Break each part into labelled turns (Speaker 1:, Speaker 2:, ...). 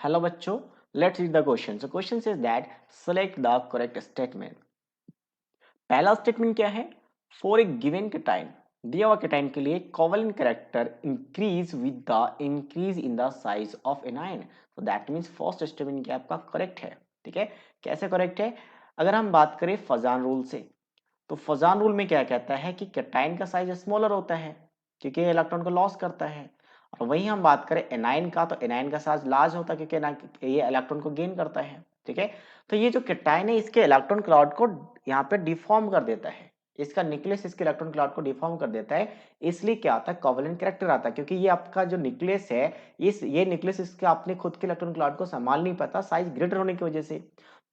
Speaker 1: Hello बच्चों, let's read the question. So question says that select the correct statement. पहला statement क्या है? For a given cation, दिया हुआ केटाइन के लिए covalent character increase with the increase in the size of anion. So that means first statement क्या आपका correct है. ठीक है, कैसे करेक्ट है? अगर हम बात करें फजान रूल से, तो फजान रूल में क्या कहता है कि कैटाइन का साइज स्मॉलर होता है क्योंकि ये इलेक्ट्रॉन को लॉस करता है. और वही हम बात करें एनाइन का, तो एनाइन का साइज लार्ज होता है क्योंकि ये इलेक्ट्रॉन को गेन करता है. ठीक है, तो ये जो कैटाइन है इसके इलेक्ट्रॉन क्लाउड को यहाँ पे डिफॉर्म कर देता है. इसका न्यूक्लियस इसके इलेक्ट्रॉन क्लाउड को डिफॉर्म कर देता है. इसलिए क्या आता है? कोवेलेंट कैरेक्टर आता है, क्योंकि ये आपका जो न्यूक्लियस है, ये न्यूक्लियस इसके अपने खुद के इलेक्ट्रॉन क्लाउड को संभाल नहीं पाता साइज ग्रेटर होने की वजह से.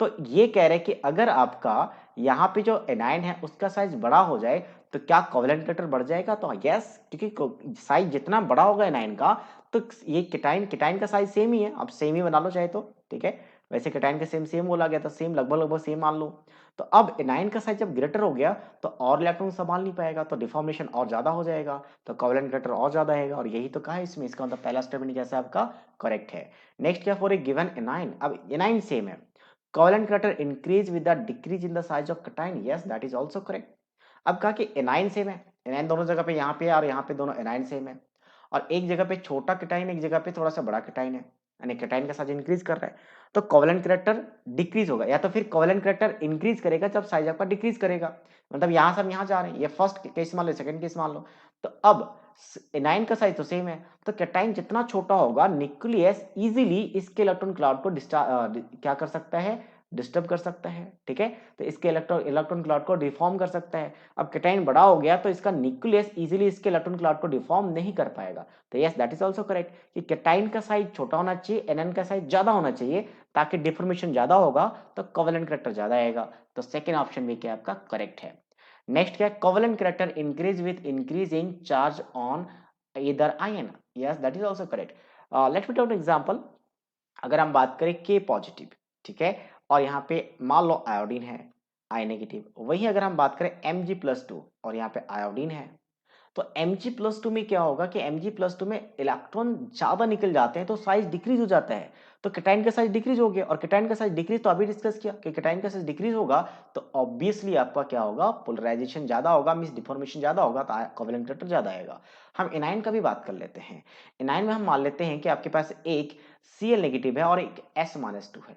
Speaker 1: तो ये कह रहे हैं कि अगर आपका यहाँ पे जो एनाइन है उसका साइज बड़ा हो जाए तो क्या कोवेलेंट कैरेक्टर बढ़ जाएगा? तो यस, क्योंकि साइज जितना बड़ा होगा एनाइन का, तो ये केटाइन का साइज सेम ही है. आप सेम ही बना लो चाहे तो. ठीक है, वैसे केटाइन का सेम बोला गया था, सेम लगभग सेम मान लो. तो अब एनाइन का साइज जब ग्रेटर हो गया तो और इलेक्ट्रॉन संभाल नहीं पाएगा, तो डिफॉर्मेशन और ज्यादा हो जाएगा, तो कोवेलेंट कैरेक्टर और ज्यादा आएगा. और यही तो कहा है इसमें. इसका मतलब पहला स्टेटमेंट कैसा आपका करेक्ट है. नेक्स्ट क्या? फॉर ए गिवन एनाइन, अब एनाइन सेम है, covalent character increase with the decrease in the size of cation. Yes, that is also correct. अब कहा कि एनाइन सेम है, एनाइन दोनों जगह पे यहाँ पे और यहाँ पे दोनों एनाइन सेम है, और एक जगह पे छोटा कैटाइन, एक जगह पे थोड़ा सा बड़ा कैटाइन है, यानी कैटाइन का साइज इंक्रीज कर रहा है, तो कोवेलेंट कैरेक्टर डिक्रीज होगा. या तो फिर कोवेलेंट कैरेक्टर इंक्रीज करेगा जब साइज आपका डिक्रीज करेगा. मतलब यहाँ से हम यहाँ जा रहे हैं, ये फर्स्ट केस मान लो, सेकंड केस मान लो. तो अब एनाइन का साइज तो सेम है, तो कैटाइन जितना छोटा होगा न्यूक्लियस इजीली इसके इलेक्ट्रॉन क्लाउड को क्या कर सकता है? डिस्टर्ब कर सकता है. ठीक है, तो इसके इलेक्ट्रॉन क्लाउड को डिफॉर्म कर सकता है. अब कैटाइन बड़ा हो गया तो इसका न्यूक्लियस इजीली इसके इलेक्ट्रॉन क्लाउड को डिफॉर्म नहीं कर पाएगा. तो yes, that is also correct कि कैटाइन का साइज छोटा होना चाहिए, एनएन का साइज ज्यादा होना चाहिए, ताकि डिफॉर्मेशन ज्यादा होगा तो कोवेलेंट कैरेक्टर ज्यादा आएगा. तो सेकंड ऑप्शन भी क्या आपका करेक्ट है. नेक्स्ट क्या? Covalent character increase with increasing charge on either ion. Yes, that is also correct. Let me take an example. अगर हम बात करें के पॉजिटिव, ठीक है, और यहाँ पे मान लो आयोडीन है, आई नेगेटिव. वही अगर हम बात करें Mg+2 और यहाँ पे आयोडीन है, तो Mg+2 में क्या होगा कि Mg+2 में इलेक्ट्रॉन ज्यादा निकल जाते हैं तो साइज डिक्रीज हो जाता है. तो कैटाइन का साइज डिक्रीज हो गया, और कैटाइन का साइज डिक्रीज तो अभी डिस्कस किया कि कैटाइन का साइज डिक्रीज होगा तो ऑब्वियसली आपका क्या होगा? पोलराइजेशन ज्यादा होगा, मींस डिफॉर्मेशन ज्यादा होगा, तो कोवेलेंट कैरेक्टर ज्यादा आएगा. हम एनाइन का भी बात कर लेते हैं. एनाइन में हम मान लेते हैं कि आपके पास एक Cl नेगेटिव है और एक S-2 है.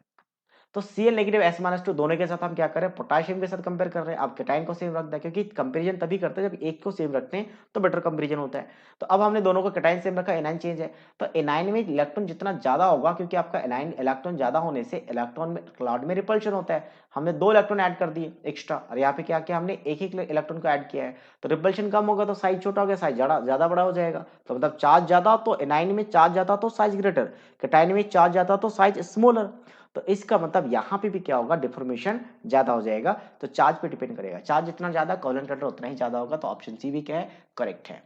Speaker 1: तो Cl नेगेटिव S-2 दोनों के साथ हम क्या कर रहे हैं? पोटेशियम के साथ कंपेयर कर रहे हैं. अब कैटाइन को सेम रख दिया, क्योंकि कंपैरिजन तभी करते हैं जब एक को सेम रखते हैं तो बेटर कंपैरिजन होता है. तो अब हमने दोनों को कैटाइन सेम रखा, एनाइन चेंज है. तो एनाइन में इलेक्ट्रॉन जितना ज्यादा होगा, क्योंकि आपका एनाइन इलेक्ट्रॉन ज्यादा होने से इलेक्ट्रॉन में क्लाउड में रिपल्शन होता है. हमने 2 इलेक्ट्रॉन ऐड कर दिए एक्स्ट्रा, और यहाँ पे क्या किया? हमने एक ही इलेक्ट्रॉन को ऐड किया है. तो रिपल्शन कम होगा तो साइज छोटा हो गया, साइज ज्यादा बड़ा हो जाएगा. तो मतलब चार्ज ज्यादा, तो एनाइन में चार्ज ज्यादा तो साइज ग्रेटर, कैटाइन में चार्ज ज्यादा तो साइज स्मॉलर. तो इसका मतलब यहाँ पे भी क्या होगा? डिफॉर्मेशन ज्यादा हो जाएगा. तो चार्ज पे डिपेंड करेगा, चार्ज जितना ज्यादा कोवेलेंट कैरेक्टर उतना ही ज्यादा होगा. तो ऑप्शन सी भी क्या है? करेक्ट है.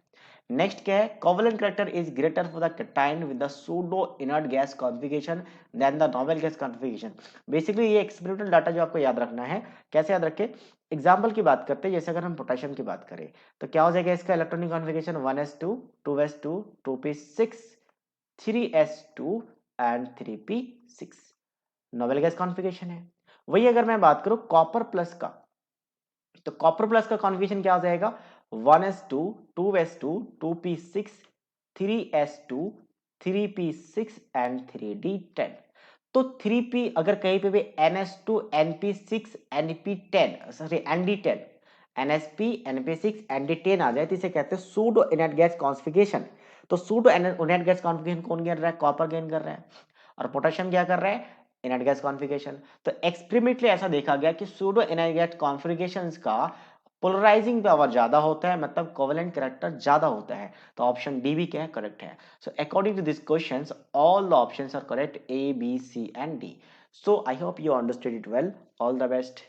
Speaker 1: नेक्स्ट क्या है? Covalent character is greater for the cation with the pseudo inert gas configuration than the noble gas configuration. Basically ये एक्सपेरिमेंटल डाटा जो आपको याद रखना है. कैसे याद रखें? एग्जाम्पल की बात करते हैं. जैसे अगर हम पोटेशियम की बात करें तो क्या हो जाएगा इसका electronic configuration? 1s2 2s2 2p6 3s2 and 3p6. Noble gas configuration है. वही अगर मैं बात करूं कॉपर प्लस का, तो कॉपर प्लस का कॉन्फ़िगरेशन क्या हो जाएगा? 1s2 2s2 2p6 3s2 3p6 and 3d10. तो 3p अगर कहीं पे भी ns2 np6 np10 sorry nd10 nsp np6 nd10 आ जाए तो इसे कहते हैं सूडो इनर्ट गैस कॉन्फ़िगरेशन. तो सूडो इनर्ट गैस कॉन्फ़िगरेशन कौन गेन कर रहा है? कॉपर गेन कर रहा है. और पोटेशियम क्या कर रहा है? Inert gas configuration. तो एक्सपेरिमेंटली ऐसा देखा गया कि सूडो इनर्ट गैस कॉन्फ़िगरेशंस का पोलराइजिंग पावर ज्यादा होता है, मतलब कोवेलेंट कैरेक्टर ज्यादा होता है. तो ऑप्शन डी भी क्या है? करेक्ट है. So according to this questions all the options are correct, A, B, C and D. So I hope you understood it well. All the best.